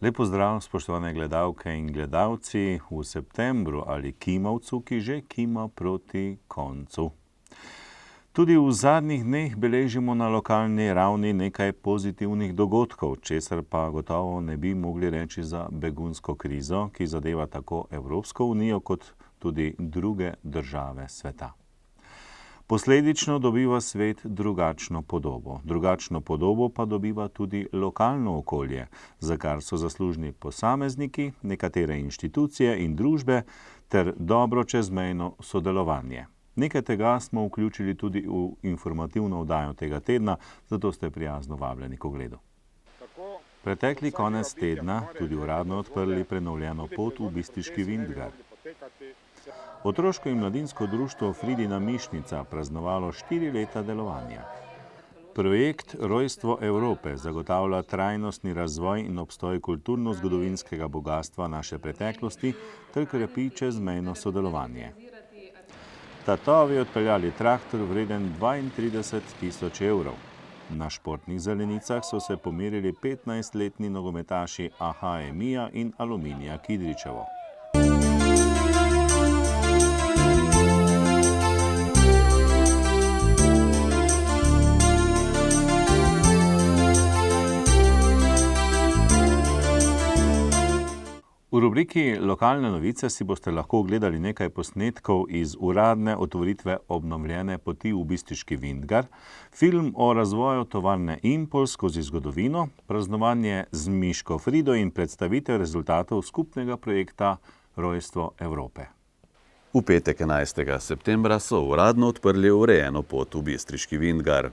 Lep pozdrav, spoštovane gledalke in gledalci v septembru ali kimavcu, ki že kima proti koncu. Tudi v zadnjih dneh beležimo na lokalni ravni nekaj pozitivnih dogodkov, česar pa gotovo ne bi mogli reči za begunsko krizo, ki zadeva tako Evropsko unijo kot tudi druge države sveta. Posledično dobiva svet drugačno podobo pa dobiva tudi lokalno okolje, za kar so zaslužni posamezniki, nekatere inštitucije in družbe ter dobro čezmejno sodelovanje. Nekaj tega smo vključili tudi v informativno oddajo tega tedna, zato ste prijazno vabljeni k ogledu. Pretekli konec tedna tudi uradno odprli prenovljeno pot v Bistriški Vintgar. Otroško in mladinsko društvo Fridina Mišnica praznovalo 4 leta delovanja. Projekt Rojstvo Evrope zagotavlja trajnostni razvoj in obstoj kulturno-zgodovinskega bogastva naše preteklosti ter krepi čezmejno sodelovanje. Tatovi odpeljali traktor vreden 32.000 evrov. Na športnih zelenicah so se pomerili 15-letni nogometaši AHE-Mija in Aluminija Kidričevo. V rubriki Lokalne novice si boste lahko ogledali nekaj posnetkov iz uradne otvoritve obnovljene poti v Bistriški Vintgar, film o razvoju tovarne Impol skozi zgodovino, praznovanje z Miško Frido in predstavitev rezultatov skupnega projekta Rojstvo Evrope. V petek 11. septembra so uradno odprli urejeno pot v Bistriški Vintgar.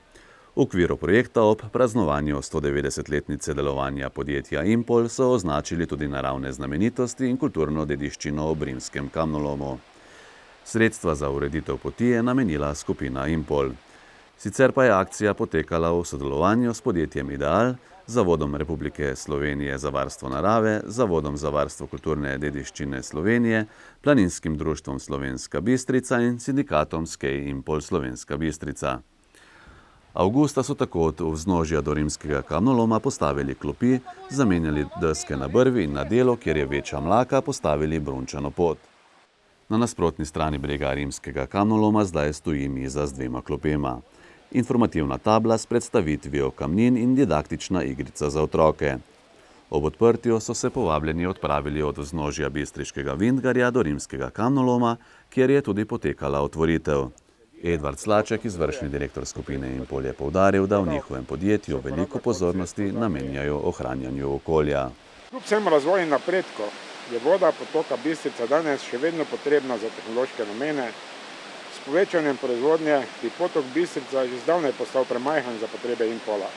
V okviru projekta ob praznovanju 190-letnice delovanja podjetja Impol so označili tudi naravne znamenitosti in kulturno dediščino ob rimskem kamnolomu. Sredstva za ureditev poti je namenila skupina Impol. Sicer pa je akcija potekala v sodelovanju s podjetjem Ideal, Zavodom Republike Slovenije za varstvo narave, Zavodom za varstvo kulturne dediščine Slovenije, Planinskim društvom Slovenska Bistrica in sindikatom Skej Impol Slovenska Bistrica. Avgusta so tako od vznožja do rimskega kamnoloma postavili klopi, zamenjali deske na brvi in na delu, kjer je večja mlaka, postavili brunčano pot. Na nasprotni strani brega rimskega kamnoloma zdaj stoji miza z 2 klopema. Informativna tabla s predstavitvijo kamnin in didaktična igrica za otroke. Ob odprtju so se povabljeni odpravili od vznožja Bistriškega Vintgarja do rimskega kamnoloma, kjer je tudi potekala otvoritev. Edvard Slaček, izvršni direktor skupine Impol, je poudaril, da v njihovem podjetju veliko pozornosti namenjajo ohranjanju okolja. Kljub vsem razvoju in napredku je voda potoka Bistrica danes še vedno potrebna za tehnološke namene. S povečanjem proizvodnje bi potok Bistrica že zdavnaj postal premajhen za potrebe Impola.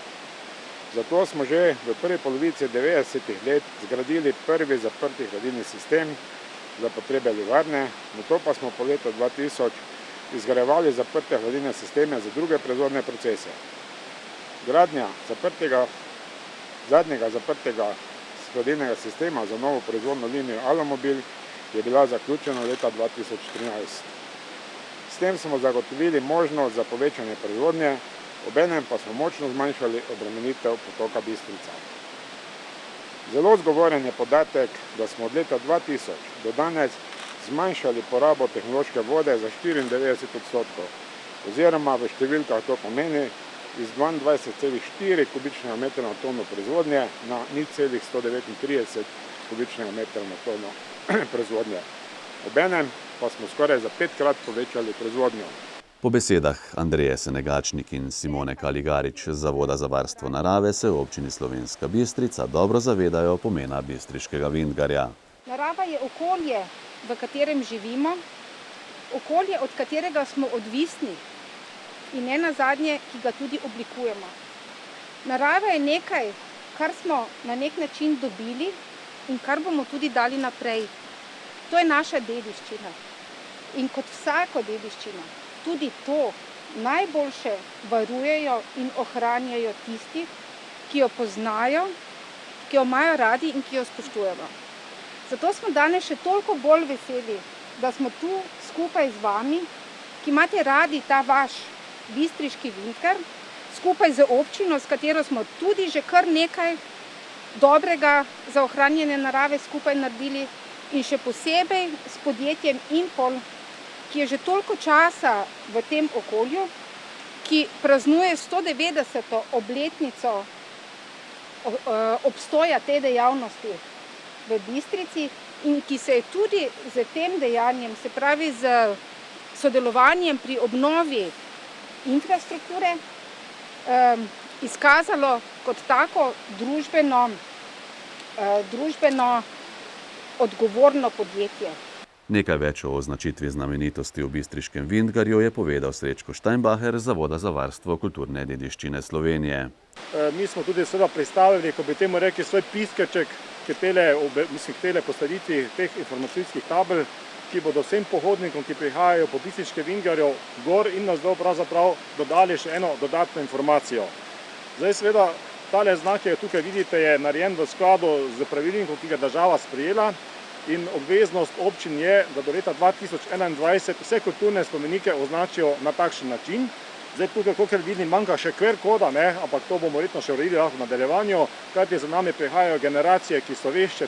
Zato smo že v prvi polovici 90-ih let zgradili prvi zaprti hladilni sistem za potrebe livarne, nato pa smo po letu 2000 izgrajevali zaprte hladilne sisteme za druge proizvodne procese. Gradnja zadnjega zaprtega hladilnega sistema za novo proizvodno linijo Alumobil je bila zaključena leta 2013. S tem smo zagotovili možnost za povečanje proizvodnje, obenem pa smo močno zmanjšali obremenitev potoka Bistrica. Zelo zgovoren je podatek, da smo od leta 2000 do danes zmanjšali porabo tehnološke vode za 94%, oziroma v številkah to pomeni iz 22,4 kubičnega metra na tono proizvodnje na 0,139 kubičnega metra na tono proizvodnje. Obenem pa smo skoraj za 5-krat povečali proizvodnjo. Po besedah Andreje Senegačnik in Simone Kaligarič z Zavoda za varstvo narave se v občini Slovenska Bistrica dobro zavedajo pomena Bistriškega Vintgarja. Narava je okolje, v katerem živimo, okolje, od katerega smo odvisni in ne nazadnje, ki ga tudi oblikujemo. Narava je nekaj, kar smo na nek način dobili in kar bomo tudi dali naprej. To je naša dediščina. In kot vsako dediščino, tudi to najboljše varujejo in ohranjajo tisti, ki jo poznajo, ki jo imajo radi in ki jo spoštujejo. Zato smo danes še toliko bolj veseli, da smo tu skupaj z vami, ki imate radi ta vaš Bistriški Vintgar, skupaj z občino, s katero smo tudi že kar nekaj dobrega za ohranjanje narave skupaj naredili in še posebej s podjetjem Impol, ki je že toliko časa v tem okolju, ki praznuje 190. obletnico obstoja te dejavnosti v Bistrici in ki se je tudi z tem dejanjem, se pravi z sodelovanjem pri obnovi infrastrukture, izkazalo kot tako družbeno odgovorno podjetje. Nekaj več o označitvi znamenitosti v bistriškem Vintgarju je povedal Srečko Steinbacher z Zavoda za varstvo kulturne dediščine Slovenije. Mi smo tudi seveda predstavili, ko bi temu rekli, svoj piskrček k tele postavitvi teh informacijskih tabel, ki bodo vsem pohodnikom, ki prihajajo po bistriškem Vintgarju gor in navzdol pravzaprav dodali še eno dodatno informacijo. Zdaj seveda tale znak, ki ga tukaj vidite, je narejen v skladu z pravilnikom, ki ga država sprejela. In obveznost občin je, da do leta 2021 vse kulturne spomenike označijo na takšen način. Zdaj tukaj, kolikor vidim, manjka še QR koda, ampak to bomo verjetno še uredili v nadaljevanju, kajti za nami prihajajo generacije, ki so vešče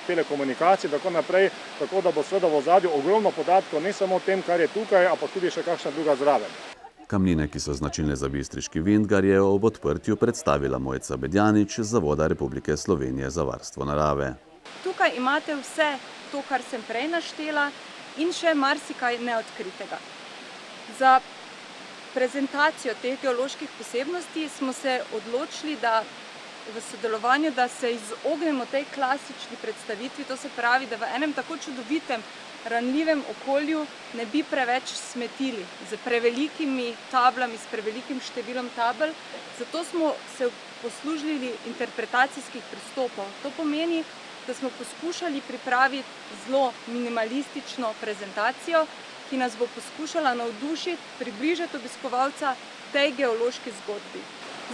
telekomunikacij in tako naprej, tako da bo seveda v ozadju ogromno podatkov, ne samo o tem, kar je tukaj, ampak tudi še kakšna druga zraven. Kamnine, ki so značilne za bistriški Vintgar, je ob odprtju predstavila Mojca Bedjanič z Zavoda Republike Slovenije za varstvo narave. Tukaj imate vse to, kar sem prej naštela in še marsikaj neodkritega. Za prezentacijo teh geoloških posebnosti smo se odločili, da v sodelovanju, da se izognemo tej klasični predstavitvi, to se pravi, da v enem tako čudovitem, ranljivem okolju ne bi preveč smetili z prevelikimi tablami, s prevelikim številom tabel. Zato smo se poslužili interpretacijskih pristopov. To pomeni, da smo poskušali pripraviti zelo minimalistično prezentacijo, ki nas bo poskušala navdušiti, približati obiskovalca tej geološki zgodbi.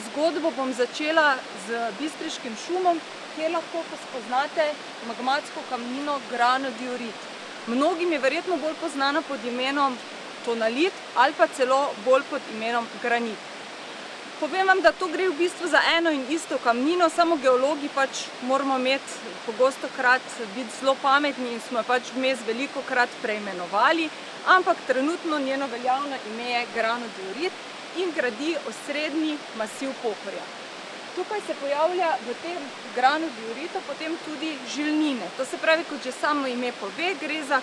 Zgodbo bom začela z bistriškim šumom, kjer lahko spoznate magmatsko kamnino granodiorit. Mnogim je verjetno bolj poznana pod imenom tonalit ali pa celo bolj pod imenom granit. Povem vam, da to gre v bistvu za eno in isto kamnino, samo geologi moramo imeti pogostokrat biti zelo pametni in smo jo vmes velikokrat preimenovali, ampak trenutno njeno veljavno ime je granodiorit in gradi osrednji masiv Pohorja. Tukaj se pojavlja v tem granodioritu potem tudi žilnine. To se pravi, kot že samo ime pove, gre za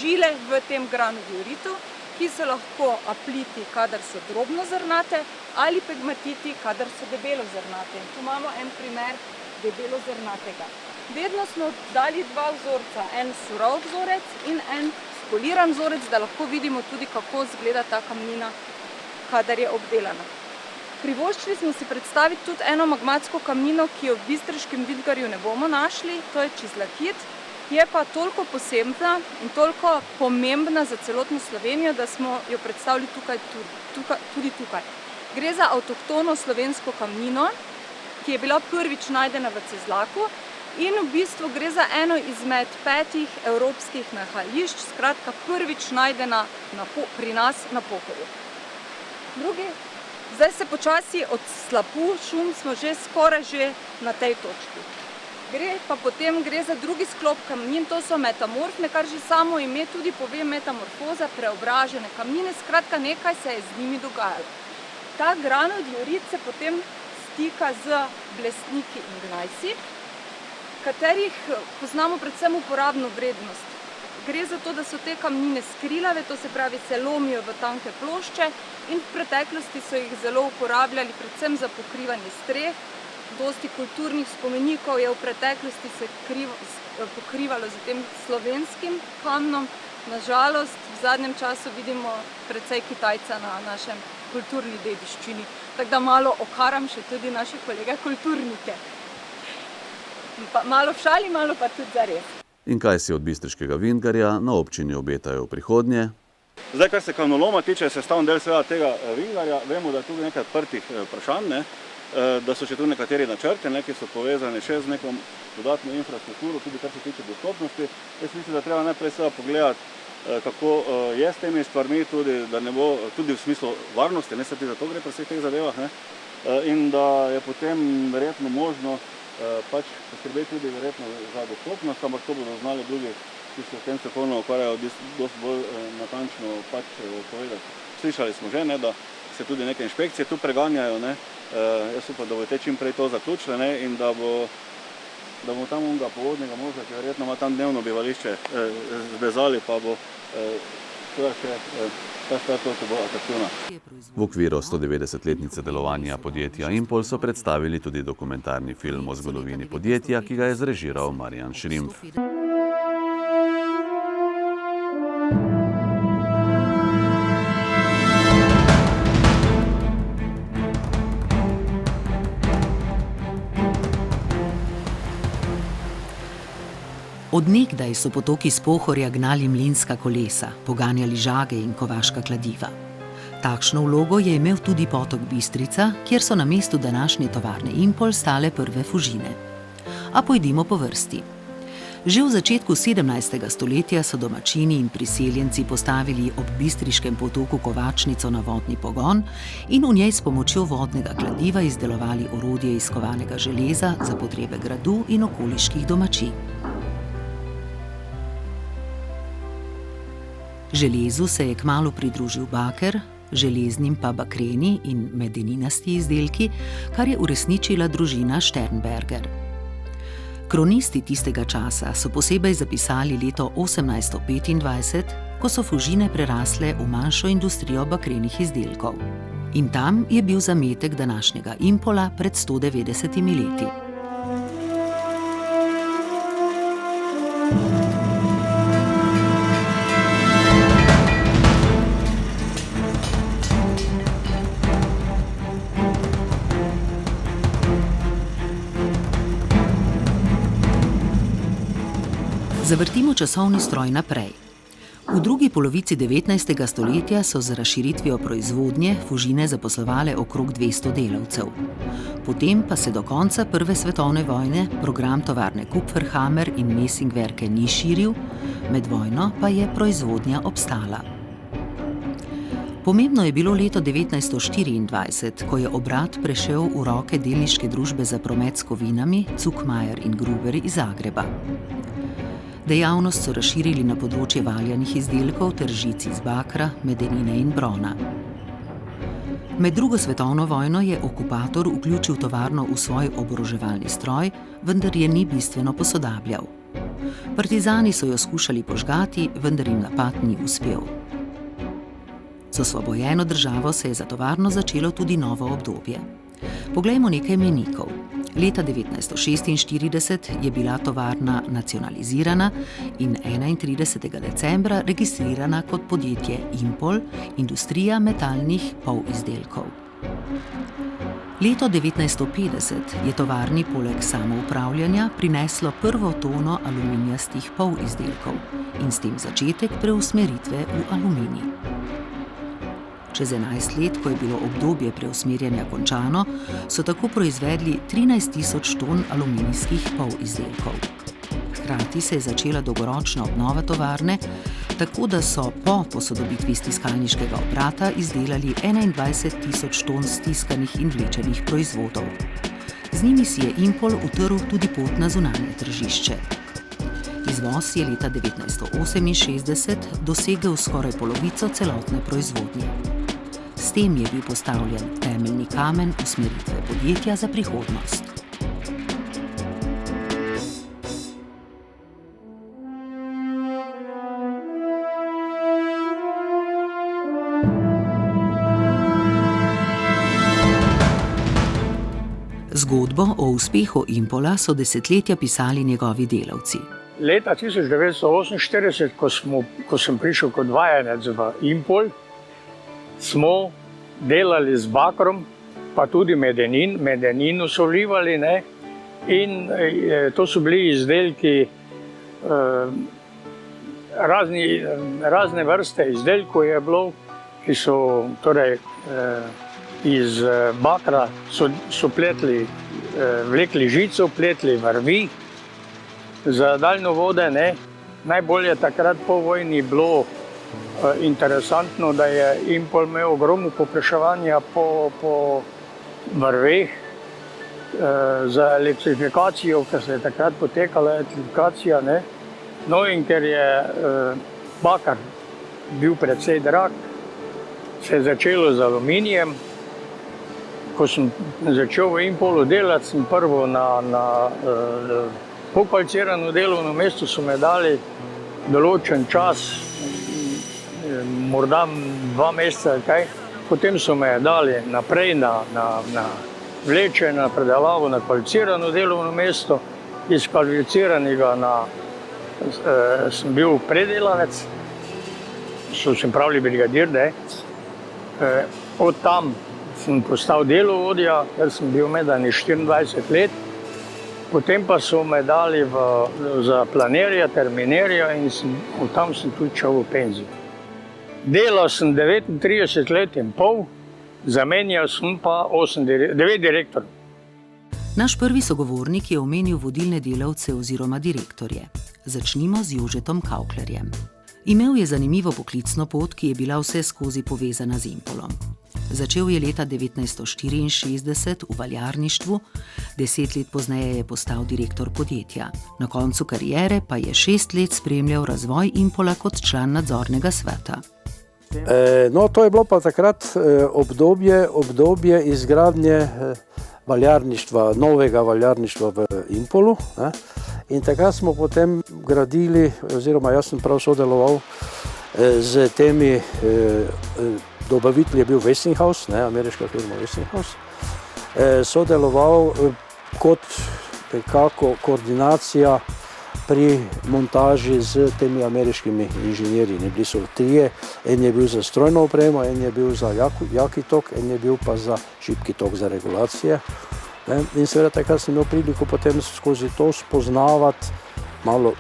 žile v tem granodioritu, ki so lahko apliti, kadar so drobnozrnate, ali pegmatiti, kadar so debelozrnate. In tu imamo en primer debelozrnatega. Vedno smo dali dva vzorca, en surov vzorec in en spoliran vzorec, da lahko vidimo tudi, kako izgleda ta kamnina, kadar je obdelana. Privoščili smo si predstaviti tudi eno magmatsko kamnino, ki jo v bistriškem Vintgarju ne bomo našli, to je čizlakit. Je pa toliko posebna in toliko pomembna za celotno Slovenijo, da smo jo predstavili tudi tukaj. Gre za avtohtono slovensko kamnino, ki je bila prvič najdena v Cezlaku in v bistvu gre za eno izmed 5 evropskih nahajališč, skratka prvič najdena pri nas na Pohorju. Zdaj se počasi od slapu šum smo skoraj že na tej točki. Gre za drugi sklop kamnin, to so metamorfne, kar že samo ime tudi pove, metamorfoza, preobražene kamnine, skratka nekaj se je z njimi dogajalo. Ta granodiorit se potem stika z blesniki in gnajsi, katerih poznamo predvsem uporabno vrednost. Gre za to, da so te kamnine skrilave, to se pravi, se lomijo v tanke plošče in v preteklosti so jih zelo uporabljali predvsem za pokrivanje streh. Dosti kulturnih spomenikov je v preteklosti se pokrivalo z tem slovenskim kamnom. Nažalost, v zadnjem času vidimo precej Kitajca na našem kulturni dediščini. Tako da malo okaram še tudi naše kolege kulturnike. Malo v šali, malo pa tudi zares. In kaj si od bistriškega Vintgarja na občini obetajo v prihodnje? Zdaj, kar se kamnoloma tiče, sestavni del seveda tega Vintgarja, vemo, da je tudi nekaj odprtih vprašanj, da so še tu nekateri načrti, ki so povezani še z neko dodatno infrastrukturo, tudi kar se tiče dostopnosti. Jaz mislim, da treba najprej seveda pogledati, kako je s temi stvarmi, da ne bo tudi v smislu varnosti, ne se ti za to gre pri vseh teh zadevah, in da je potem verjetno možno pač poskrbeti tudi verjetno za dostopnost, ampak to bodo znali drugi, ki se v tem strokovno ukvarjajo, dosti bolj natančno pač povedati. Slišali smo že, ne, da se tudi neke inšpekcije tu preganjajo, ne. Jaz upam, da bo te čim prej to zaključile, ne, in da bomo tam onega povodnega moža, ki verjetno ima tam dnevno bivališče, zvezali, pa bo to še ta stvar toliko bolj atraktivna. V okviru 190-letnice delovanja podjetja Impol so predstavili tudi dokumentarni film o zgodovini podjetja, ki ga je zrežiral Marjan Šrimpf. Od nekdaj so potoki s Pohorja gnali mlinska kolesa, poganjali žage in kovaška kladiva. Takšno vlogo je imel tudi potok Bistrica, kjer so na mestu današnje tovarne Impol stale prve Fužine. A pojdimo po vrsti. Že v začetku 17. stoletja so domačini in priseljenci postavili ob bistriškem potoku kovačnico na vodni pogon in v njej s pomočjo vodnega kladiva izdelovali orodje iz kovanega železa za potrebe gradu in okoliških domačij. Železu se je kmalu pridružil baker, železnim pa bakreni in medeninasti izdelki, kar je uresničila družina Sternberger. Kronisti tistega časa so posebej zapisali leto 1825, ko so Fužine prerasle v manjšo industrijo bakrenih izdelkov. In tam je bil zametek današnjega Impola pred 190 leti. Zavrtimo časovni stroj naprej. V drugi polovici 19. stoletja so z razširitvijo proizvodnje Fužine zaposlovale okrog 200 delavcev. Potem pa se do konca Prve svetovne vojne program tovarne Kupferhammer in Messingwerke ni širil, med vojno pa je proizvodnja obstala. Pomembno je bilo leto 1924, ko je obrat prešel v roke delniške družbe za promet s kovinami Zuckmayer in Gruber iz Zagreba. Dejavnost so razširili na področje valjanih izdelkov ter žic iz bakra, medenine in brona. Med drugo svetovno vojno je okupator vključil tovarno v svoj oboroževalni stroj, vendar je ni bistveno posodabljal. Partizani so jo skušali požgati, vendar jim napad ni uspel. Z osvobojeno državo se je za tovarno začelo tudi novo obdobje. Poglejmo nekaj menikov. Leta 1946 je bila tovarna nacionalizirana in 31. decembra registrirana kot podjetje Impol, industrija metalnih polizdelkov. Leto 1950 je tovarni poleg samoupravljanja prineslo prvo tono aluminijastih polizdelkov in s tem začetek preusmeritve v aluminij. Čez 11 let, ko je bilo obdobje preusmerjanja končano, so tako proizvedli 13.000 ton aluminijskih polizdelkov. Hkrati se je začela dolgoročna obnova tovarne, tako da so po posodobitvi stiskalniškega obrata izdelali 21.000 ton stiskanih in vlečenih proizvodov. Z njimi si je Impol utrl tudi pot na zunanje tržišče. Izvoz je leta 1968 dosegel skoraj polovico celotne proizvodnje. S tem je bil postavljen temeljni kamen usmeritve podjetja za prihodnost. Zgodbo o uspehu Impola so desetletja pisali njegovi delavci. Leta 1948, ko sem prišel kot vajenec v Impol, smo delali z bakrom, pa tudi medenino so vlivali, ne? In to so bili izdelki, razne vrste izdelkov je bilo, ki so torej iz bakra so pletli, vlekli žico, pletli vrvi za daljnovode, ne? Najbolje takrat po vojni bilo interesantno, da je Impol imel ogromno povpraševanja po vrveh za elektrifikacijo, ker se je takrat potekala elektrifikacija, ne? No in ker je bakar bil precej drag, se je začelo z aluminijem. Ko sem začel v Impolu delati, sem prvo na pokalcirano delovno mesto, so me dali določen čas, morda 2 meseca, kaj. Potem so me dali naprej na vleče, na predelavo, na kvalificirano delovno mesto. Iz kvalificiranega sem bil predelavec, so se pravili brigadir, ne. Od tam sem postal delovodja, ker sem bil medani 24 let. Potem pa so me dali za planerja, terminerja in od tam sem tudi šel v penzijo. Delal sem 39 let in pol, zamenjal sem pa 9 direktorjev. Naš prvi sogovornik je omenil vodilne delavce oziroma direktorje. Začnimo z Jožetom Kauklerjem. Imel je zanimivo poklicno pot, ki je bila vse skozi povezana z Impolom. Začel je leta 1964 v valjarništvu, 10 let pozneje je postal direktor podjetja. Na koncu kariere pa je 6 let spremljal razvoj Impola kot član nadzornega sveta. No, to je bilo pa takrat obdobje izgradnje valjarništva, novega valjarništva v Impolu. Ne? In takrat smo potem gradili, oziroma jaz sem prav sodeloval z temi, dobavitelj je bil Westinghouse, ne, ameriška firma Westinghouse, sodeloval kot nekako koordinacija pri montaži z temi ameriškimi inženirji. Bili so 3, en je bil za strojno opremo, en je bil za jaki tok, en je bil pa za šibki tok, za regulacije. In seveda takrat sem imel priliko potem skozi to spoznavati malo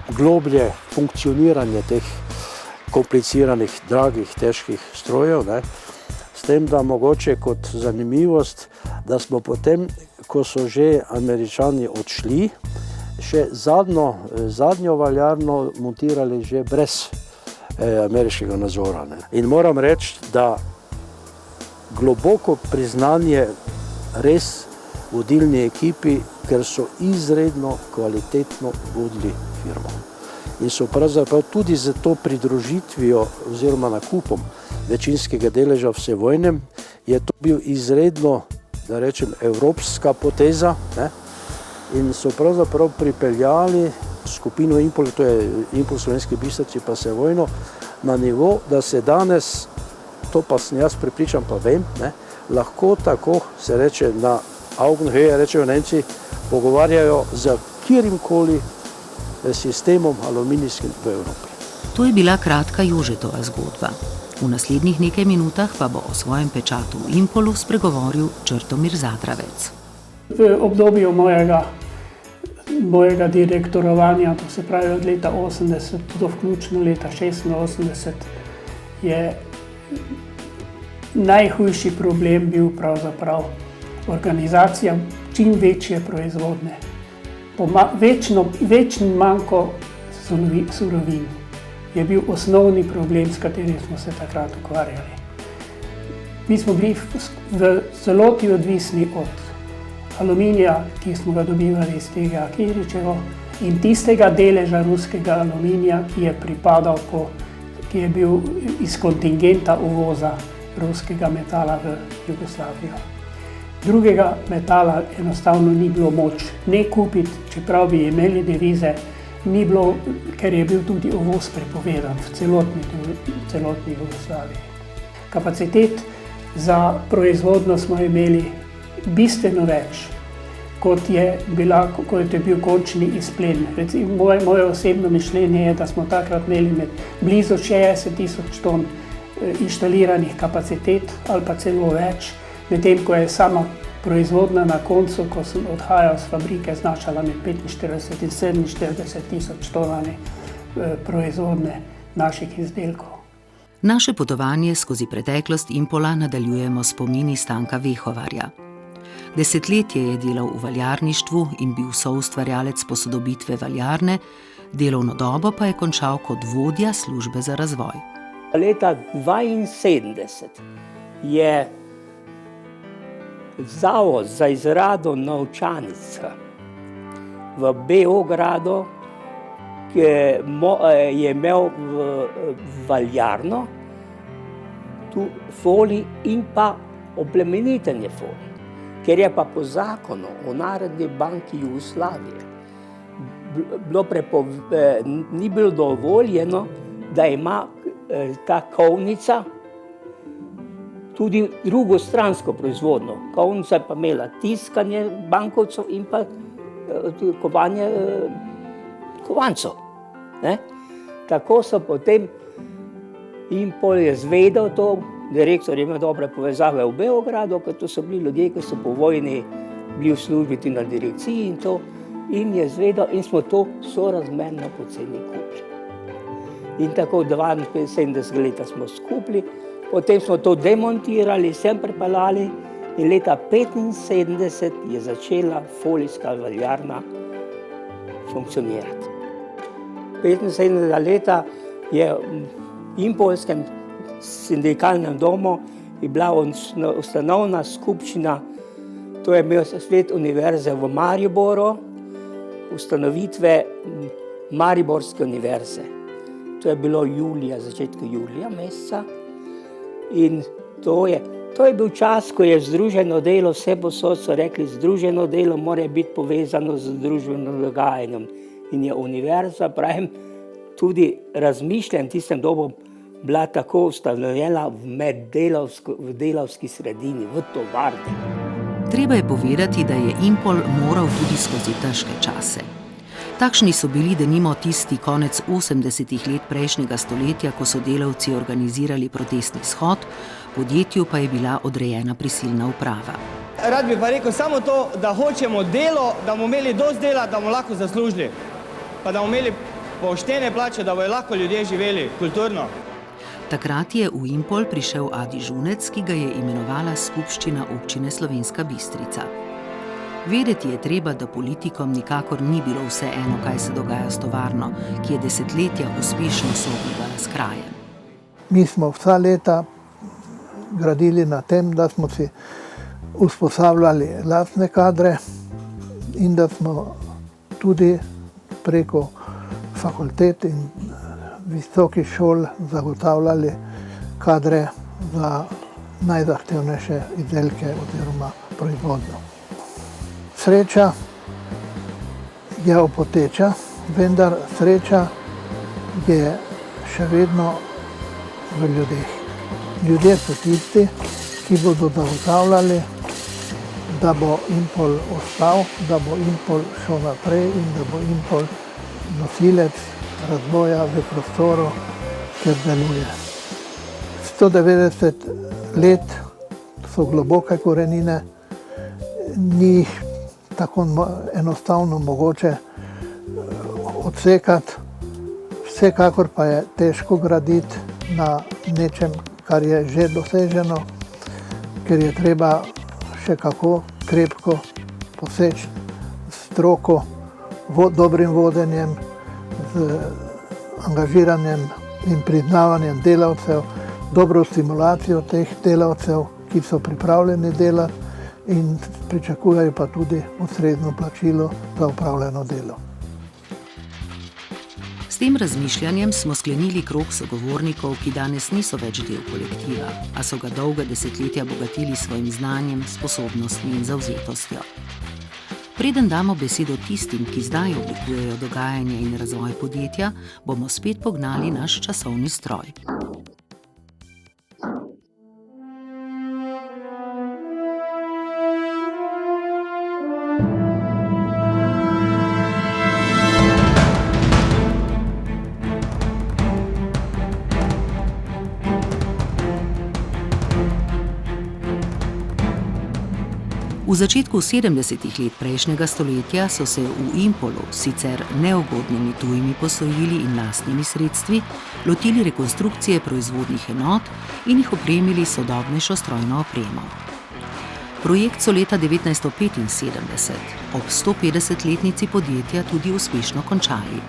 globlje funkcioniranje teh kompliciranih, dragih, težkih strojev. Ne. S tem, da mogoče kot zanimivost, da smo potem, ko so že Američani odšli, še zadnjo valjarno montirali že brez ameriškega nadzora. Ne. In moram reči, da globoko priznanje res vodilni ekipi, ker so izredno kvalitetno vodili firmo. In so pravzaprav tudi z to pridružitvijo oziroma nakupom večinskega deleža Vsevojnem je to bil izredno, da rečem, evropska poteza, ne? In so pravzaprav pripeljali skupino Impol, to je Impol Slovenski Bistrici pa Vsevojno, na nivo, da se danes, to pa sem jaz prepričan, pa vem, ne? Lahko tako se reče na Augenhöhe, rečejo Nemci, pogovarjajo za kjerimkoli sistemom aluminijskim v Evropi. To je bila kratka Jožetova zgodba. V naslednjih nekaj minutah pa bo o svojem pečatu v Impolu spregovoril Črtomir Zadravec. V obdobju mojega direktorovanja, to se pravi od leta 80 do vključno leta 86, je najhujši problem bil pravzaprav organizacija čim večje proizvodnje. Večni manko surovin je bil osnovni problem, s katerim smo se takrat ukvarjali. Mi smo bili v celoti odvisni od aluminija, ki smo ga dobivali iz tega Kiričevo, in tistega deleža ruskega aluminija, ki je bil iz kontingenta uvoza ruskega metala v Jugoslavijo. Drugega metala enostavno ni bilo moč ne kupiti, čeprav bi imeli devize, ni bilo, ker je bil tudi uvoz prepovedan v celotni Jugoslaviji. Kapacitet za proizvodnjo smo imeli bistveno več, kot je bil končni izplen. Moje osebno mišljenje je, da smo takrat imeli blizu 60.000 ton inštaliranih kapacitet ali pa celo več, medtem ko je sama proizvodnja na koncu, ko sem odhajal z fabrike, znašala med 45 in 47.000 tonami proizvodnje naših izdelkov. Naše potovanje skozi preteklost Impola nadaljujemo s spomini Stanka Vehovarja. Desetletje je delal v valjarništvu in bil soustvarjalec posodobitve valjarne, delovno dobo pa je končal kot vodja službe za razvoj. Leta 1972 je Zavod za izrado novčanic v Beogradu, ki je imel valjarno, tu folij in pa oplemenitenje folij, ker je pa po zakonu o Narodni banki Jugoslavije ni bilo dovoljeno, da ima ta kovnica tudi drugostransko proizvodnjo. Kovnica je pa imela tiskanje bankovcev in pa kovanje kovancev. Tako so potem Impol je zvedel to, direktor je imel dobre povezave v Beogradu, ker to so bili ljudje, ki so po vojni bili v službi na direkciji in to, in je zvedel in smo to sorazmerno poceni kupili. In tako 72 leta smo skupili, potem smo to demontirali, sem pripeljali in leta 1975 je začela folijska valjarna funkcionirati. 75 leta je v Impolskem sindikalnem domu je bila ustanovna skupščina, to je imel svet univerze v Mariboru, ustanovitve Mariborske univerze. To je bilo julija, začetku julija meseca in to je bil čas, ko je združeno delo, vse posod so rekli, združeno delo mora biti povezano z družbenim dogajanjem. In je univerza, pravim, tudi razmišljam tistem dobu, bila tako ustanovljena v delavski sredini, v tovarni. Treba je povedati, da je Impol moral tudi skozi težke čase. Takšni so bili denimo tisti konec 80. let prejšnjega stoletja, ko so delavci organizirali protestni shod, podjetju pa je bila odrejena prisilna uprava. Rad bi pa rekel samo to, da hočemo delo, da bomo imeli dosti dela, da bomo lahko zaslužili, pa da bomo imeli poštene plače, da bojo lahko ljudje živeli kulturno. Takrat je v Impol prišel Adi Žunec, ki ga je imenovala skupščina občine Slovenska Bistrica. Vedeti je treba, da politikom nikakor ni bilo vseeno, kaj se dogaja s tovarno, ki je desetletja uspešno sobivala s krajem. Mi smo vsa leta gradili na tem, da smo si usposabljali lastne kadre in da smo tudi preko fakultet in visokih šol zagotavljali kadre za najzahtevnejše izdelke oziroma proizvodnjo. Sreča je opoteča, vendar sreča je še vedno v ljudeh. Ljudje so tisti, ki bodo zagotavljali, da bo Impol ostal, da bo Impol šel naprej in da bo Impol nosilec razvoja v prostoru, kjer deluje. 190 let so globoke korenine, ni tako enostavno mogoče odsekati, vsekakor pa je težko graditi na nečem, kar je že doseženo, ker je treba še kako krepko poseči s stroko, dobrim vodenjem, z angažiranjem in priznavanjem delavcev, dobro stimulacijo teh delavcev, ki so pripravljeni delati in pričakujejo pa tudi ustrezno plačilo za opravljeno delo. S tem razmišljanjem smo sklenili krog sogovornikov, ki danes niso več del kolektiva, a so ga dolga desetletja bogatili svojim znanjem, sposobnostmi in zavzetostjo. Preden damo besedo tistim, ki zdaj oblikujejo dogajanje in razvoj podjetja, bomo spet pognali naš časovni stroj. V začetku 70. let prejšnjega stoletja so se v Impolu, sicer neugodnimi tujimi posojili in lastnimi sredstvi, lotili rekonstrukcije proizvodnih enot in jih opremili sodobnejšo strojno opremo. Projekt so leta 1975 ob 150-letnici podjetja tudi uspešno končali.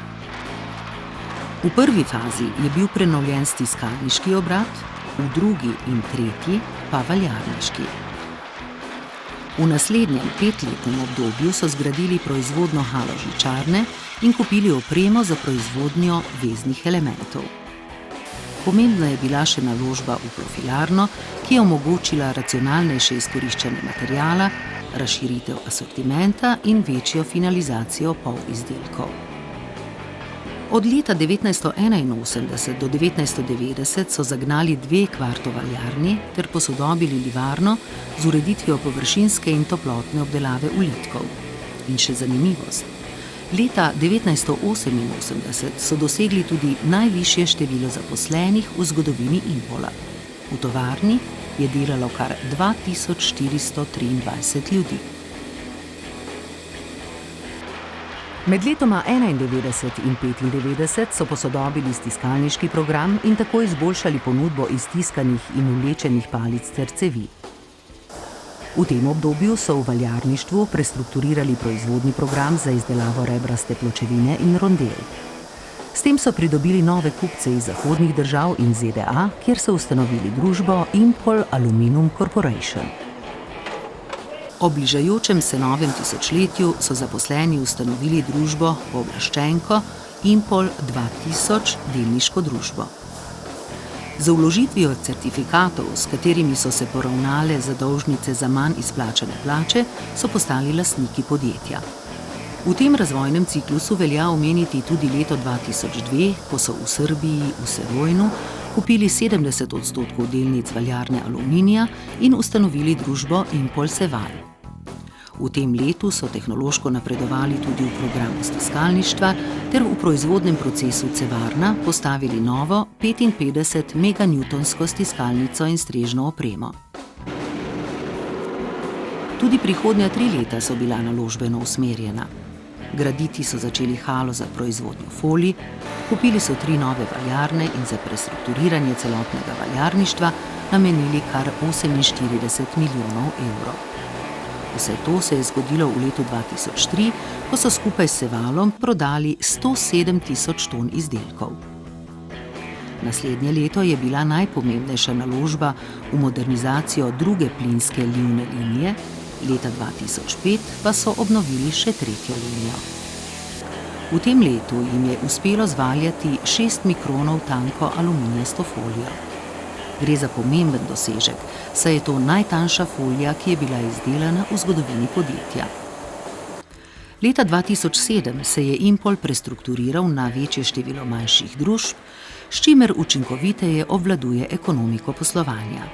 V prvi fazi je bil prenovljen stiskalniški obrat, v drugi in tretji pa valjarniški. V naslednjem 5-letnem obdobju so zgradili proizvodno halo žičarne in kupili opremo za proizvodnjo veznih elementov. Pomembna je bila še naložba v profilarno, ki je omogočila racionalnejše izkoriščanje materijala, razširitev asortimenta in večjo finalizacijo polizdelkov. Od leta 1981 do 1990 so zagnali 2 kvartovaljarni ter posodobili livarno z ureditvijo površinske in toplotne obdelave ulitkov. In še zanimivost. Leta 1988 so dosegli tudi najvišje število zaposlenih v zgodovini Impola. V tovarni je delalo kar 2423 ljudi. Med letoma 1991 in 1995 so posodobili stiskalniški program in tako izboljšali ponudbo iztiskanih in vlečenih palic ter cevi. V tem obdobju so v valjarništvu prestrukturirali proizvodni program za izdelavo rebraste pločevine in rondel. S tem so pridobili nove kupce iz zahodnih držav in ZDA, kjer so ustanovili družbo Impol Aluminum Corporation. Ob bližajočem se novem tisočletju so zaposleni ustanovili družbo pooblaščenko Impol 2000 delniško družbo. Z vložitvijo certifikatov, s katerimi so se poravnale zadolžnice za manj izplačane plače, so postali lastniki podjetja. V tem razvojnem ciklusu velja omeniti tudi leto 2002, ko so v Srbiji v Sevojnu kupili 70% delnic valjarne Aluminija in ustanovili družbo Impol Seval. V tem letu so tehnološko napredovali tudi v programu stiskalništva ter v proizvodnem procesu cevarna postavili novo 55 meganewtonsko stiskalnico in strežno opremo. Tudi prihodnja 3 leta so bila naložbeno usmerjena. Graditi so začeli halo za proizvodnjo folij, kupili so 3 nove valjarne in za prestrukturiranje celotnega valjarništva namenili kar 48 milijonov evrov. Vse to se je zgodilo v letu 2003, ko so skupaj s Sevalom prodali 107 tisoč ton izdelkov. Naslednje leto je bila najpomembnejša naložba v modernizacijo druge plinske livne linije, leta 2005 pa so obnovili še 3. linijo. V tem letu jim je uspelo zvaljati 6 mikronov tanko aluminijasto folijo. Gre za pomemben dosežek, saj je to najtanjša folija, ki je bila izdelana v zgodovini podjetja. Leta 2007 se je Impol prestrukturiral na večje število manjših družb, s čimer učinkoviteje obvladuje ekonomiko poslovanja.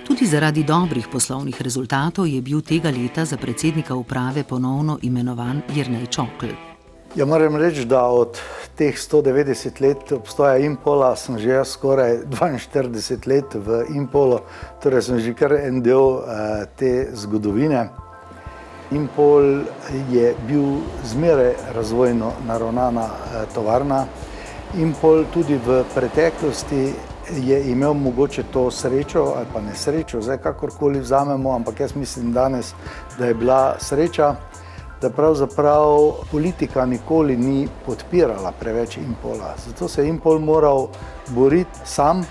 Tudi zaradi dobrih poslovnih rezultatov je bil tega leta za predsednika uprave ponovno imenovan Jernej Čokl. Ja, moram reči, da od teh 190 let obstoja Impola sem že skoraj 42 let v Impolu, torej sem že kar en del te zgodovine. Impol je bil zmeraj razvojno naravnana tovarna. Impol tudi v preteklosti je imel mogoče to srečo ali pa nesrečo, zdaj kakorkoli vzamemo, ampak jaz mislim danes, da je bila sreča, da pravzaprav politika nikoli ni podpirala preveč Impola. Zato se je Impol moral boriti sam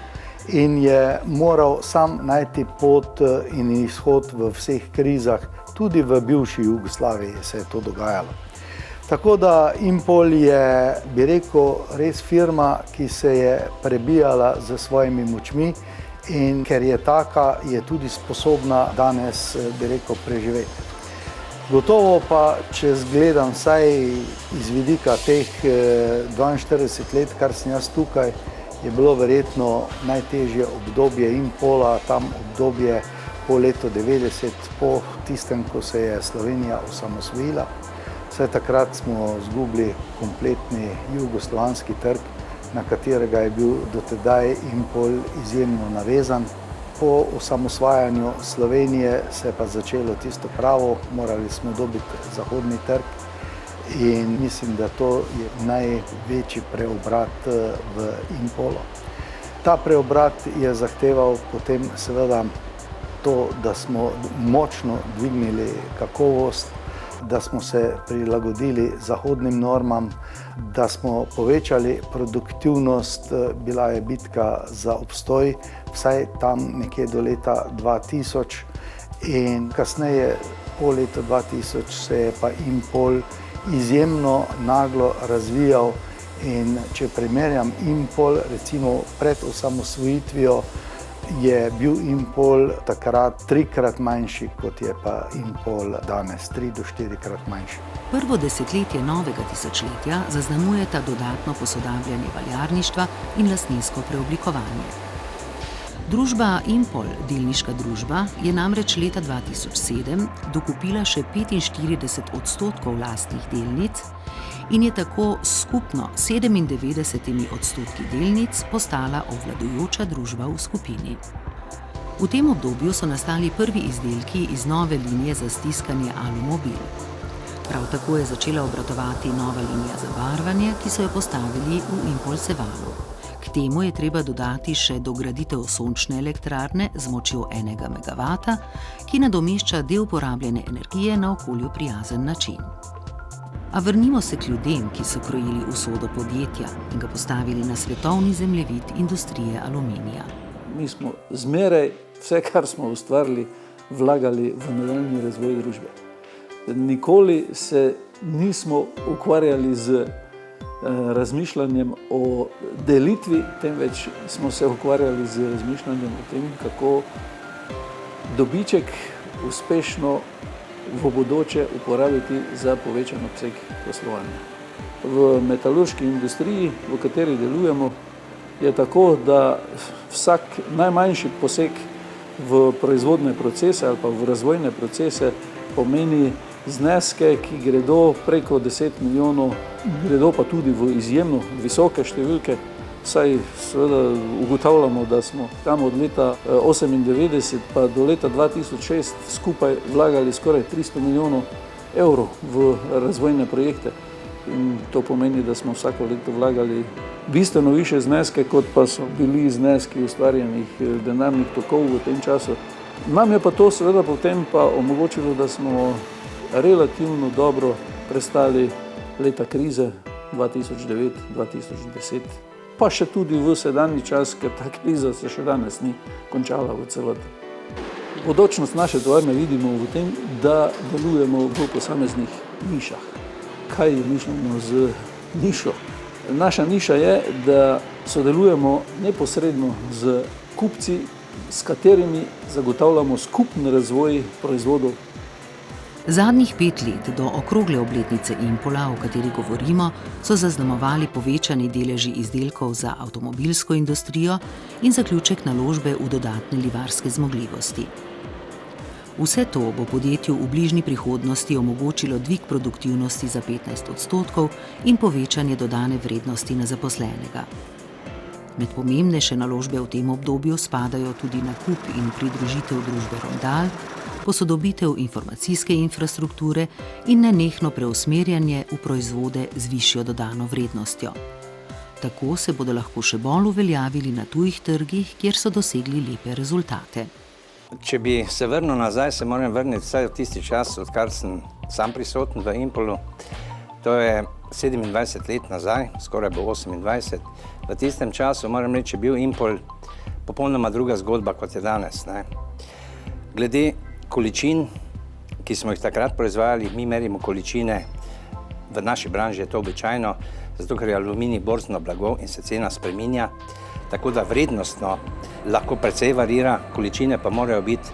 in je moral sam najti pot in izhod v vseh krizah, tudi v bivši Jugoslaviji se je to dogajalo. Tako da Impol je, bi rekel, res firma, ki se je prebijala z svojimi močmi in ker je taka, je tudi sposobna danes, bi rekel, preživeti. Gotovo pa, če gledam vsaj iz vidika teh 42 let, kar sem jaz tukaj, je bilo verjetno najtežje obdobje Impola, tam obdobje po letu 90, po tistem, ko se je Slovenija osamosvojila. Vse takrat smo izgubili kompletni jugoslovanski trg, na katerega je bil dotedaj Impol izjemno navezan. Po osamosvajanju Slovenije se je pa začelo tisto pravo, morali smo dobiti zahodni trg in mislim, da to je največji preobrat v Impolu. Ta preobrat je zahteval potem seveda to, da smo močno dvignili kakovost, da smo se prilagodili zahodnim normam, da smo povečali produktivnost, bila je bitka za obstoj, vsaj tam nekje do leta 2000 in kasneje po letu 2000 se je pa Impol izjemno naglo razvijal in če primerjam Impol recimo pred osamosvojitvijo, je bil Impol takrat 3-krat manjši, kot je pa Impol danes, 3 do 4-krat manjši. Prvo desetletje novega tisočletja zaznamujeta dodatno posodabljanje valjarništva in lastninsko preoblikovanje. Družba Impol, delniška družba, je namreč leta 2007 dokupila še 45% lastnih delnic in je tako skupno 97% delnic postala obvladujoča družba v skupini. V tem obdobju so nastali prvi izdelki iz nove linije za stiskanje Alumobil. Prav tako je začela obratovati nova linija za barvanje, ki so jo postavili v Impol Sevalu. K temu je treba dodati še dograditev sončne elektrarne z močjo 1 MW, ki nadomešča del porabljene energije na okolju prijazen način. A vrnimo se k ljudem, ki so krojili usodo podjetja in ga postavili na svetovni zemljevid industrije aluminija. Mi smo zmeraj vse, kar smo ustvarili, vlagali v nadaljnji razvoj družbe. Nikoli se nismo ukvarjali z razmišljanjem o delitvi, temveč smo se ukvarjali z razmišljanjem o tem, kako dobiček uspešno v bodoče uporabiti za povečan obseg poslovanja. V metalurški industriji, v kateri delujemo, je tako, da vsak najmanjši poseg v proizvodne procese ali pa v razvojne procese pomeni zneske, ki gredo preko 10 milijonov, gredo pa tudi v izjemno visoke številke. Saj seveda ugotavljamo, da smo tam od leta 1998 pa do leta 2006 skupaj vlagali skoraj 300 milijonov evrov v razvojne projekte. In to pomeni, da smo vsako leto vlagali bistveno više zneske, kot pa so bili zneski ustvarjenih denarnih tokov v tem času. Nam je pa to seveda potem pa omogočilo, da smo relativno dobro prestali leta krize 2009-2010, pa še tudi v sedanji čas, ker ta kriza se še danes ni končala v celoti. Bodočnost naše tovarne vidimo v tem, da delujemo v posameznih nišah. Kaj je mišljeno z nišo? Naša niša je, da sodelujemo neposredno z kupci, s katerimi zagotavljamo skupen razvoj proizvodov. Zadnjih 5 let do okrogle obletnice Impola, o kateri govorimo, so zaznamovali povečani deleži izdelkov za avtomobilsko industrijo in zaključek naložbe v dodatne livarske zmogljivosti. Vse to bo podjetju v bližnji prihodnosti omogočilo dvig produktivnosti za 15% in povečanje dodane vrednosti na zaposlenega. Med pomembnejše naložbe v tem obdobju spadajo tudi nakup in pridružitev družbe Rondal, posodobitev informacijske infrastrukture in nenehno preusmerjanje v proizvode z višjo dodano vrednostjo. Tako se bodo lahko še bolj uveljavili na tujih trgih, kjer so dosegli lepe rezultate. Če bi se vrnil nazaj, se moram vrniti vsaj v tisti čas, odkar sem sam prisoten v Impolu. To je 27 let nazaj, skoraj bo 28. V tistem času, moram reči, je bil Impol popolnoma druga zgodba, kot je danes. Glede količin, ki smo jih takrat proizvajali, mi merimo količine, v naši branži je to običajno, zato ker je aluminij borzno blago in se cena spreminja, tako da vrednostno lahko precej varira, količine pa morajo biti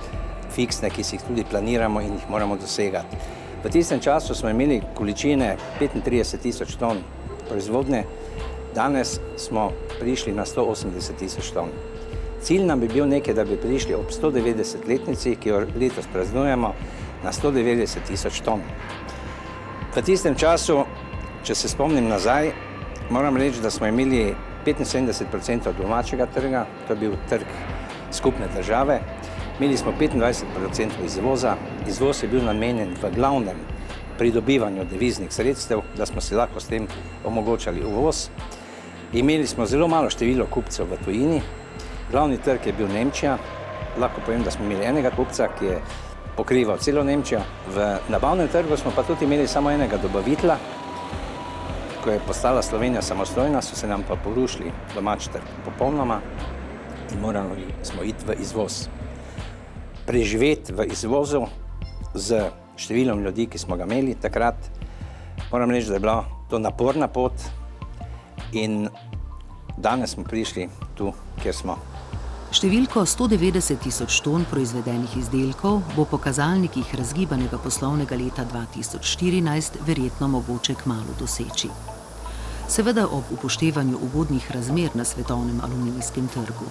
fiksne, ki si jih tudi planiramo in jih moramo dosegati. V tistem času smo imeli količine 35.000 ton proizvodne, danes smo prišli na 180.000 ton. Cilj nam bi bil nekaj, da bi prišli ob 190-letnici, ki jo letos praznujemo, na 190.000 ton. V tistem času, če se spomnim nazaj, moram reči, da smo imeli 75% domačega trga, to je bil trg skupne države. Imeli smo 25% izvoza. Izvoz je bil namenjen v glavnem pridobivanju deviznih sredstev, da smo si lahko s tem omogočali uvoz. Imeli smo zelo malo število kupcev v tujini. Glavni trg je bil Nemčija. Lahko povem, da smo imeli enega kupca, ki je pokrival celo Nemčijo. V nabavnem trgu smo pa tudi imeli samo enega dobavitelja. Ko je postala Slovenija samostojna, so se nam pa porušili domač trg popolnoma in morali smo iti v izvoz. Preživeti v izvozu z številom ljudi, ki smo ga imeli takrat, moram reči, da je bila to naporna pot in danes smo prišli tu, kjer smo. Številko 190 tisoč ton proizvedenih izdelkov bo po kazalnikih razgibanega poslovnega leta 2014 verjetno mogoče kmalu doseči. Seveda ob upoštevanju ugodnih razmer na svetovnem aluminijskem trgu.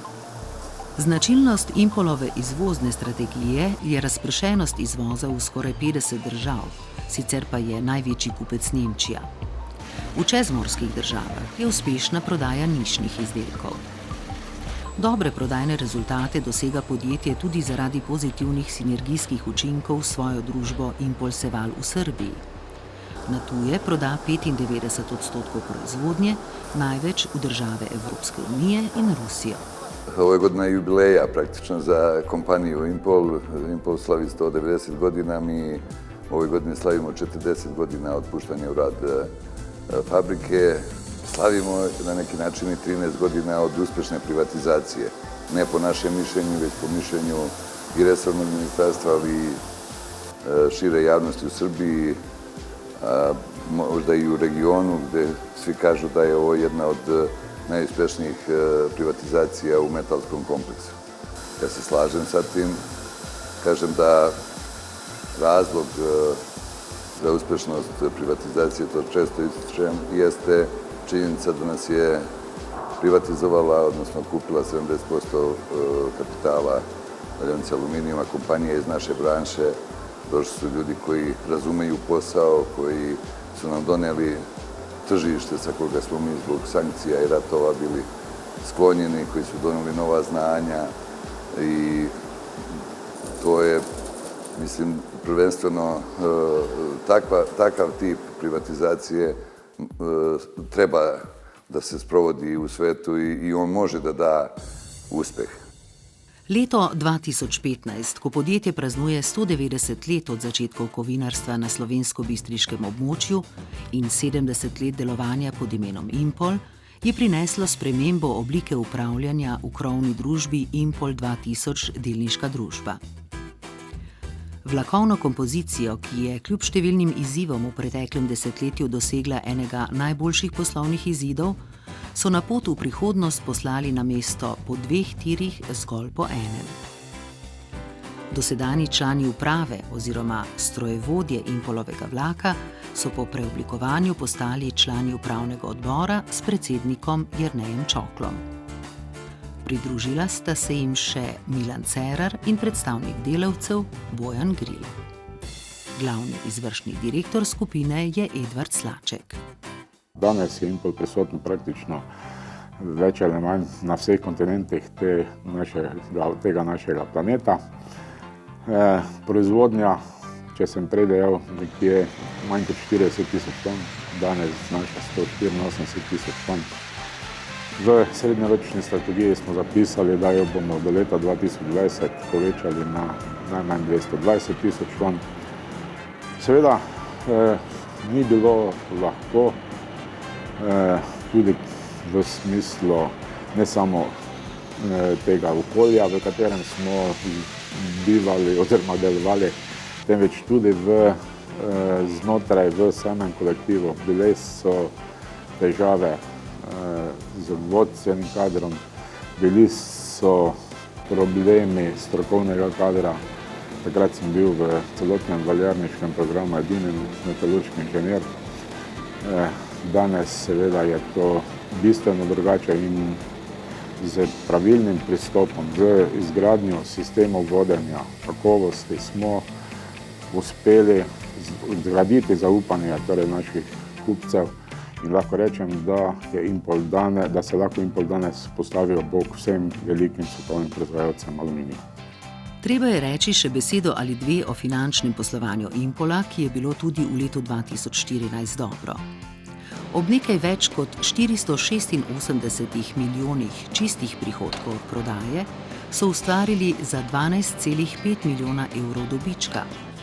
Značilnost Impolove izvozne strategije je razpršenost izvoza v skoraj 50 držav, sicer pa je največji kupec Nemčija. V čezmorskih državah je uspešna prodaja nišnih izdelkov. Dobre prodajne rezultate dosega podjetje tudi zaradi pozitivnih sinergijskih učinkov s svojo družbo Impol Seval v Srbiji. Na tuje proda 95% proizvodnje, največ v države Evropske unije in Rusijo. Ovo je godina jubileja praktično za kompaniju Impol. Impol slavi 190 godina, mi ove godine slavimo 40 godina otpuštanja u rad fabrike. Slavimo na neki način i 13 godina od uspješne privatizacije. Ne po našem mišljenju, već po mišljenju i resornog ministarstva, ali i šire javnosti u Srbiji, možda i u regionu, gde svi kažu da je ovo jedna od najuspješnijih privatizacija u metalskom kompleksu. Ja se slažem sa tim, kažem da razlog za uspješnost privatizacije, to često ističem, jeste činjenica da nas je privatizovala, odnosno kupila 70% kapitala Valjanica aluminijuma, kompanije iz naše branše. Došli su ljudi koji razumeju posao, koji su nam donijeli tržište sa koga smo mi zbog sankcija i ratova bili sklonjeni, koji su donijeli nova znanja i to je, mislim, prvenstveno takav tip privatizacije treba da se sprovodi u svetu i on može da da uspeh. Leto 2015, ko podjetje praznuje 190 let od začetkov kovinarstva na slovensko-bistriškem območju in 70 let delovanja pod imenom Impol, je prineslo spremembo oblike upravljanja v krovni družbi Impol 2000 delniška družba. Vlakovno kompozicijo, ki je kljub številnim izzivom v preteklem desetletju dosegla enega najboljših poslovnih izidov, so na pot v prihodnost poslali na mesto po 2 tirih zgolj po enem. Dosedanji člani uprave oziroma strojevodje Impolovega vlaka so po preoblikovanju postali člani upravnega odbora s predsednikom Jernejem Čoklom. Pridružila sta se jim še Milan Cerar in predstavnik delavcev Bojan Gril. Glavni izvršni direktor skupine je Edvard Slaček. Danes je Impol prisoten praktično več ali manj na vseh kontinentih tega našega planeta. Proizvodnja, če sem prej dejal, nekje manj kot 40 tisoč ton, danes znaša 184 tisoč ton. V srednjeročni strategiji smo zapisali, da jo bomo do leta 2020 povečali na najmanj 220 tisoč ton. Seveda ni bilo lahko, tudi v smislu ne samo tega okolja, v katerem smo bivali oziroma delovali, temveč tudi znotraj v samem kolektivu. Bile so težave z vodstvenim kadrom, bili so problemi strokovnega kadra. Takrat sem bil v celotnem valjarniškem programu edini metalurški inženir. Danes seveda je to bistveno drugače in z pravilnim pristopom, z izgradnjo sistemov vodenja kakovosti smo uspeli zgraditi zaupanje naših kupcev. In lahko rečem, da se lahko Impol danes postavi ob bok vsem velikim svetovnim proizvajalcem aluminija. Treba je reči še besedo ali dve o finančnem poslovanju Impola, ki je bilo tudi v letu 2014 dobro. Ob nekaj več kot 486 milijonih čistih prihodkov od prodaje so ustvarili za 12,5 milijona evrov dobička,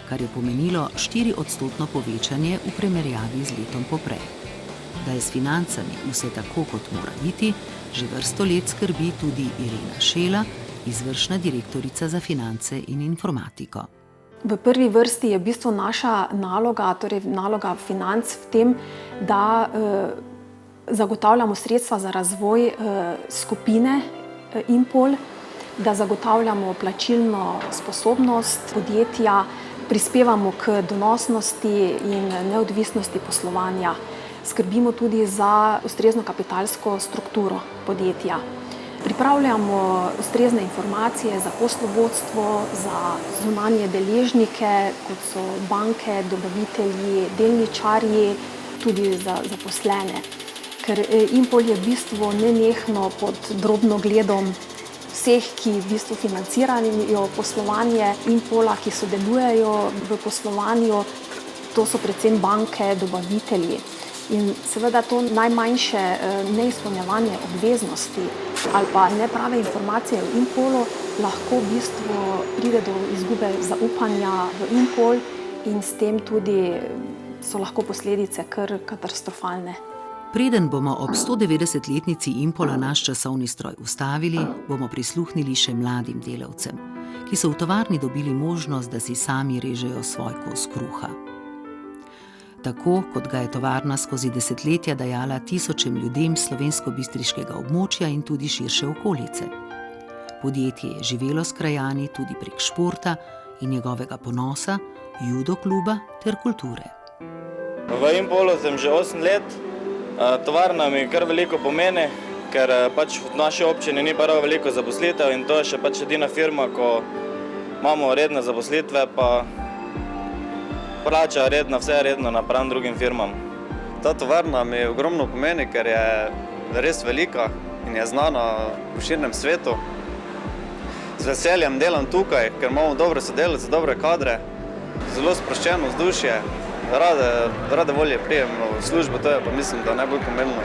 kar je pomenilo 4% povečanje v primerjavi z letom poprej. Da je s financami vse tako, kot mora biti, že vrsto let skrbi tudi Irena Šela, izvršna direktorica za finance in informatiko. V prvi vrsti je v bistvu naša naloga, torej naloga financ v tem, da zagotavljamo sredstva za razvoj skupine Impol, da zagotavljamo plačilno sposobnost podjetja, prispevamo k donosnosti in neodvisnosti poslovanja. Skrbimo tudi za ustrezno kapitalsko strukturo podjetja. Pripravljamo ustrezne informacije za poslovodstvo, za zunanje deležnike, kot so banke, dobavitelji, delničarji, tudi za zaposlene. Ker Impol je v bistvu nenehno pod drobnogledom vseh, ki v bistvu financirajo poslovanje Impola, ki sodelujejo v poslovanju, to so predvsem banke, dobavitelji. In seveda to najmanjše neizpolnjevanje obveznosti ali pa neprave informacije v Impolu lahko v bistvu pride do izgube zaupanja v Impol in s tem tudi so lahko posledice kar katastrofalne. Preden bomo ob 190-letnici Impola naš časovni stroj ustavili, bomo prisluhnili še mladim delavcem, ki so v tovarni dobili možnost, da si sami režejo svoj kos kruha. Tako, kot ga je tovarna skozi desetletja dajala tisočem ljudem slovensko-bistriškega območja in tudi širše okolice. Podjetje je živelo s krajani tudi prek športa in njegovega ponosa, judo kluba ter kulture. V Impolu sem že 8 let. Tovarna mi kar veliko pomeni, ker pač v naši občini ni prav veliko zaposlitev in to je še pač edina firma, ko imamo redne zaposlitve, pa plača redna, vse redno napram drugim firmam. Ta tovarna mi ogromno pomeni, ker je res velika in je znana v širnem svetu. Z veseljem delam tukaj, ker imamo dobre sodelavce, dobre kadre, zelo sproščeno vzdušje. Rade volje prijemno v službo, to je pa mislim, da najbolj pomembno.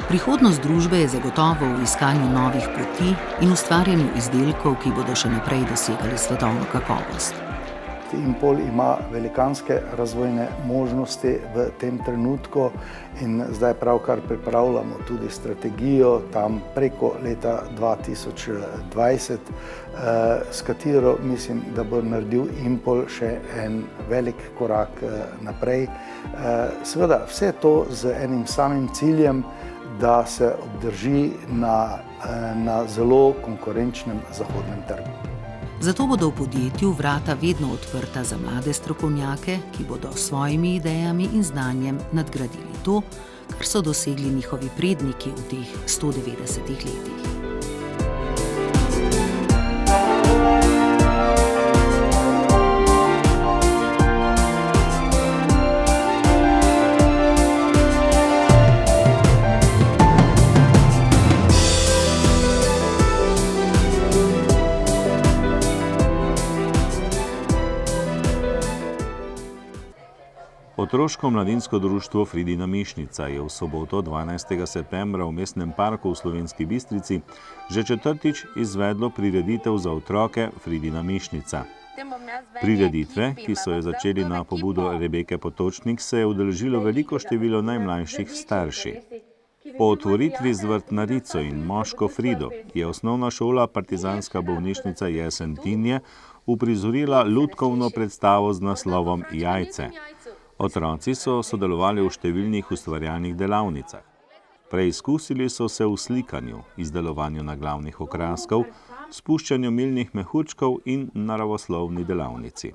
Prihodnost družbe je zagotovo v iskanju novih poti in ustvarjanju izdelkov, ki bodo še naprej dosegali svetovno kakovost. Impol ima velikanske razvojne možnosti v tem trenutku in zdaj pravkar pripravljamo tudi strategijo tam preko leta 2020, s katero mislim, da bo naredil Impol še en velik korak naprej. Seveda vse to z enim samim ciljem, da se obdrži na zelo konkurenčnem zahodnem trgu. Zato bodo v podjetju vrata vedno odprta za mlade strokovnjake, ki bodo s svojimi idejami in znanjem nadgradili to, kar so dosegli njihovi predniki v teh 190 letih. Otroško-mladinsko društvo Fridina Mišnica je v soboto 12. septembra v Mestnem parku v Slovenski Bistrici že četrtič izvedlo prireditev za otroke Fridina Mišnica. Prireditve, ki so jo začeli na pobudo Rebeke Potočnik, se je udeležilo veliko število najmlajših starši. Po otvoritvi z vrtnarico in moško Frido je osnovna šola Partizanska bolnišnica Jesentinje uprizorila lutkovno predstavo z naslovom Jajce. Otroci so sodelovali v številnih ustvarjalnih delavnicah. Preizkusili so se v slikanju, izdelovanju naglavnih okraskov, spuščanju milnih mehurčkov in naravoslovni delavnici.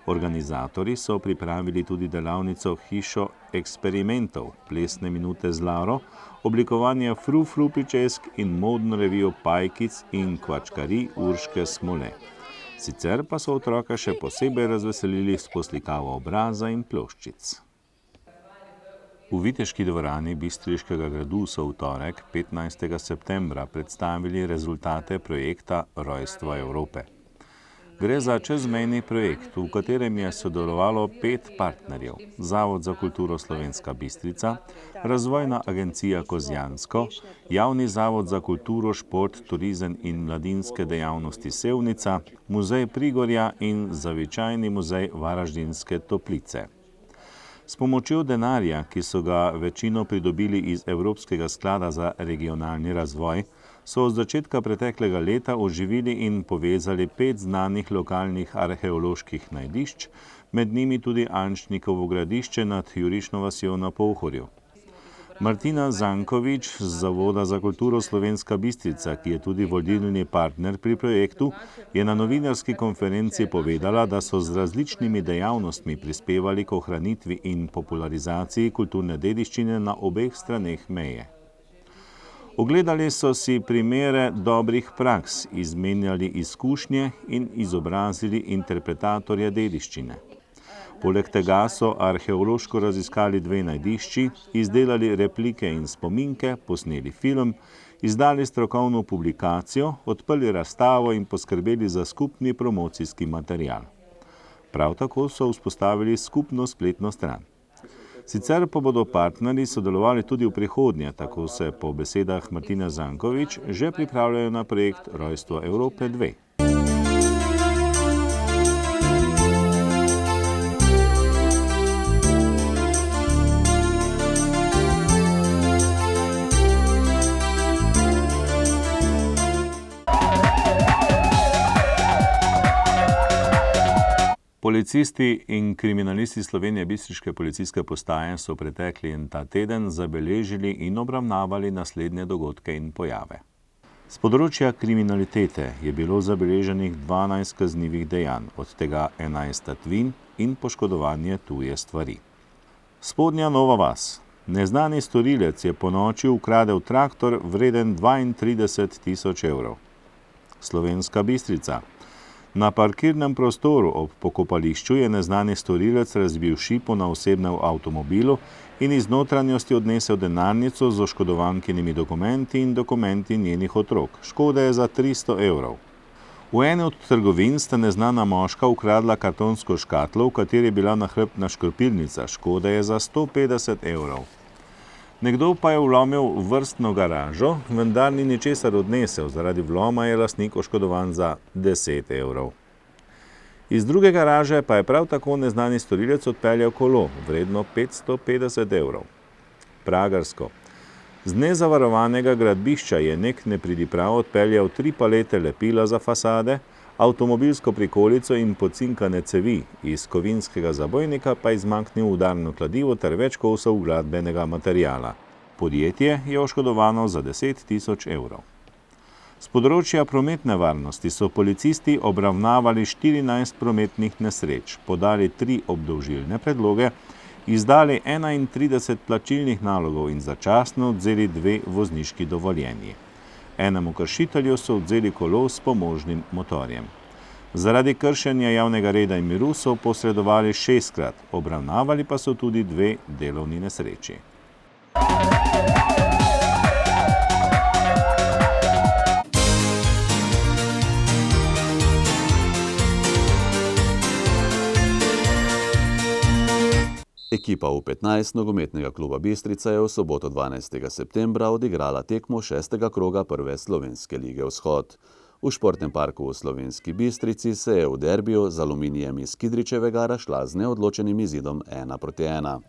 Organizatorji so pripravili tudi delavnico Hišo eksperimentov, plesne minute z Laro, oblikovanje frufru pričesk in modno revijo pajkic in kvačkari Urške Smole. Sicer pa so otroka še posebej razveselili s poslikavo obraza in ploščic. V Viteški dvorani Bistriškega gradu so v torek, 15. septembra, predstavili rezultate projekta Rojstvo Evrope. Gre za čezmejni projekt, v katerem je sodelovalo 5 partnerjev. Zavod za kulturo Slovenska Bistrica, Razvojna agencija Kozjansko, Javni zavod za kulturo, šport, turizem in mladinske dejavnosti Sevnica, Muzej Prigorja in Zavičajni muzej Varaždinske Toplice. S pomočjo denarja, ki so ga večino pridobili iz Evropskega sklada za regionalni razvoj, so od začetka preteklega leta oživili in povezali 5 znanih lokalnih arheoloških najdišč, med njimi tudi Anšnikovo gradišče nad Jurišno vasjo na Pohorju. Martina Zankovič z Zavoda za kulturo Slovenska Bistrica, ki je tudi vodilni partner pri projektu, je na novinarski konferenci povedala, da so z različnimi dejavnostmi prispevali k ohranitvi in popularizaciji kulturne dediščine na obeh straneh meje. Ogledali so si primere dobrih praks, izmenjali izkušnje in izobrazili interpretatorja dediščine. Poleg tega so arheološko raziskali 2 najdišči, izdelali replike in spominke, posneli film, izdali strokovno publikacijo, odprli razstavo in poskrbeli za skupni promocijski material. Prav tako so vzpostavili skupno spletno stran. Sicer pa bodo partnerji sodelovali tudi v prihodnje, tako se po besedah Martine Zankovič že pripravljajo na projekt Rojstvo Evrope 2. Policisti in kriminalisti Slovenije bistriške policijske postaje so pretekli in ta teden zabeležili in obravnavali naslednje dogodke in pojave. Z področja kriminalitete je bilo zabeleženih 12 kaznivih dejanj, od tega 11 tatvin in poškodovanje tuje stvari. Spodnja Nova vas. Neznani storilec je ponoči ukradel traktor vreden 32.000 evrov. Slovenska Bistrica. Na parkirnem prostoru ob pokopališču je neznani storilec razbil šipo na osebnem avtomobilu in iz notranjosti odnesel denarnico z oškodovankinimi dokumenti in dokumenti njenih otrok. Škoda je za 300 evrov. V eni od trgovin sta neznana moška ukradla kartonsko škatlo, v kateri je bila nahrbtna škropilnica. Škoda je za 150 evrov. Nekdo pa je vlomil v vrstno garažo, vendar ni ničesar odnesel. Zaradi vloma je lastnik oškodovan za 10 evrov. Iz druge garaže pa je prav tako neznani storilec odpeljal kolo, vredno 550 evrov. Pragersko. Z nezavarovanega gradbišča je nek nepridiprav odpeljal 3 palete lepila za fasade, avtomobilsko prikolico in pocinkane cevi, iz kovinskega zabojnika pa izmaknil udarno kladivo ter več kosov gradbenega materiala. Podjetje je oškodovano za 10.000 evrov. Z področja prometne varnosti so policisti obravnavali 14 prometnih nesreč, podali 3 obdolžilne predloge, izdali 31 plačilnih nalogov in začasno odvzeli 2 vozniški dovoljenji. Enemu kršitelju so odvzeli kolo s pomožnim motorjem. Zaradi kršenja javnega reda in miru so posredovali 6-krat, obravnavali pa so tudi 2 delovni nesreči. Ekipa U15 nogometnega kluba Bistrica je v soboto 12. septembra odigrala tekmo 6. kroga prve slovenske lige Vzhod. V športnem parku v Slovenski Bistrici se je v derbiju z Aluminijem iz Kidričevega razšla z neodločenim izidom 1:1.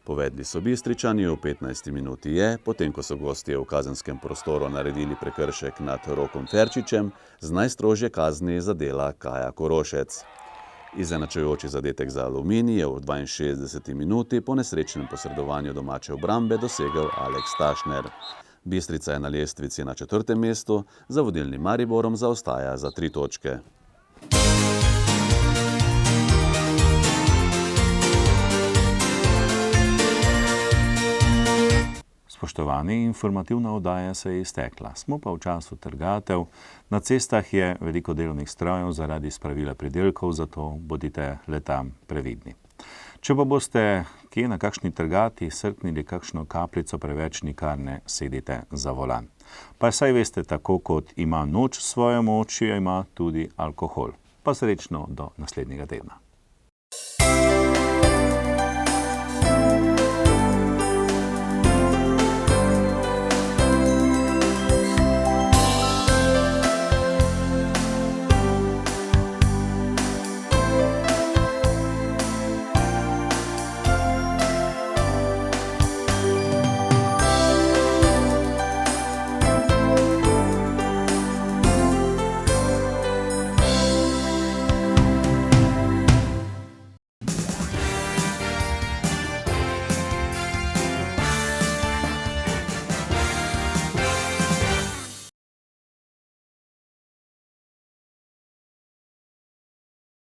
Povedli so Bistričani v 15. minuti je, potem ko so gostje v kazenskem prostoru naredili prekršek nad Rokom Ferčičem, z najstrožje kazni zadela Kaja Korošec. Izenačujoči zadetek za Aluminij je v 62. minuti po nesrečnem posredovanju domače obrambe dosegel Aleks Tašner. Bistrica je na lestvici na 4. mestu, za vodilnim Mariborom zaostaja za 3 točke. Spoštovani, informativna oddaja se je iztekla. Smo pa v času trgatev. Na cestah je veliko delovnih strojev zaradi spravila pridelkov, zato bodite le tam previdni. Če pa boste kje na kakšni trgati srknili kakšno kapljico preveč, nikar ne sedite za volan. Pa saj veste, tako kot ima noč svojo moč, ima tudi alkohol. Pa srečno do naslednjega tedna.